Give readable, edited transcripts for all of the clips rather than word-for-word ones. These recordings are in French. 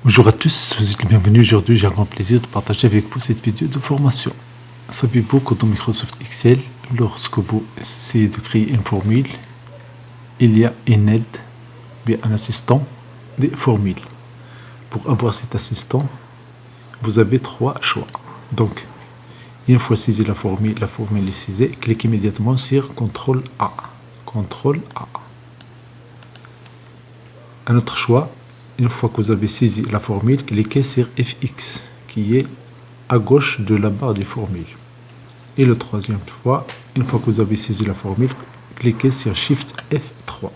Bonjour à tous, vous êtes les bienvenus. Aujourd'hui, j'ai un grand plaisir de partager avec vous cette vidéo de formation. Savez-vous que dans Microsoft Excel, lorsque vous essayez de créer une formule, il y a une aide, bien un assistant des formules. Pour avoir cet assistant, vous avez trois choix. Donc, une fois saisi la formule est saisie, cliquez immédiatement sur CTRL A. CTRL A. Un autre choix, une fois que vous avez saisi la formule, cliquez sur FX, qui est à gauche de la barre des formules. Et le troisième fois, une fois que vous avez saisi la formule, cliquez sur Shift F3.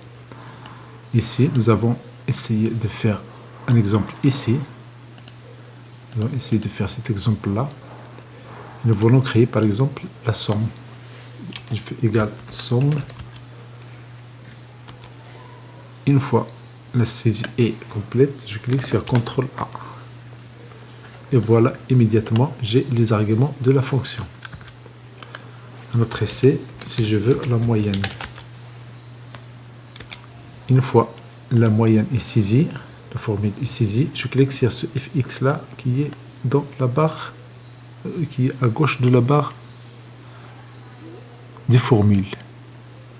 Ici, nous avons essayé de faire un exemple ici. Nous allons essayer de faire cet exemple-là. Nous voulons créer par exemple la somme. Je fais égal somme. Une fois la saisie est complète, je clique sur CTRL A. Et voilà, immédiatement, j'ai les arguments de la fonction. Un autre essai, si je veux la moyenne. Une fois la moyenne est saisie, la formule est saisie, je clique sur ce FX là qui est dans la barre, qui est à gauche de la barre des formules.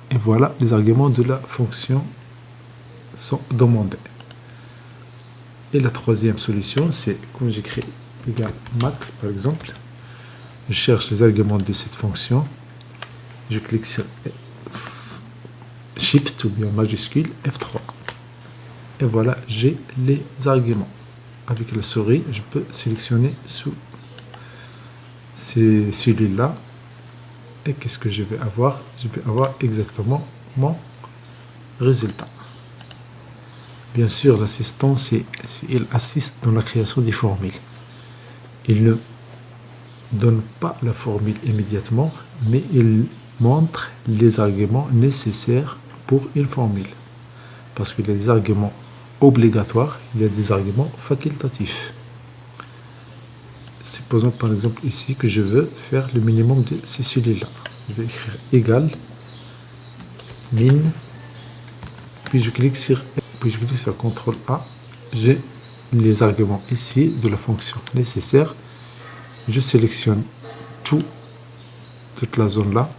Et voilà, les arguments de la fonction sont demandés. Et la troisième solution, c'est quand j'écris égal max par exemple, je cherche les arguments de cette fonction, je clique sur Shift ou bien majuscule F3. Et voilà, j'ai les arguments. Avec la souris, je peux sélectionner sous celui-là. Et qu'est-ce que je vais avoir? Je vais avoir exactement mon résultat. Bien sûr, l'assistant, il assiste dans la création des formules. Il ne donne pas la formule immédiatement, mais il montre les arguments nécessaires pour une formule. Parce qu'il y a des arguments obligatoires, il y a des arguments facultatifs. Supposons par exemple ici que je veux faire le minimum de celui-là. Je vais écrire égal min, puis je clique sur CTRL A. J'ai les arguments ici de la fonction nécessaire. Je sélectionne toute la zone là.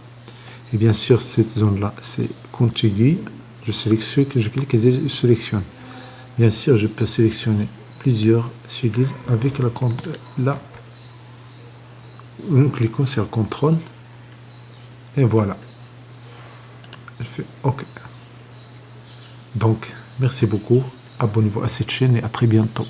Et bien sûr, cette zone là, c'est contigu. Je clique et je sélectionne. Bien sûr, je peux sélectionner plusieurs cellules avec nous cliquons sur CTRL et voilà. Je fais OK. Donc, merci beaucoup. Abonnez-vous à cette chaîne et à très bientôt.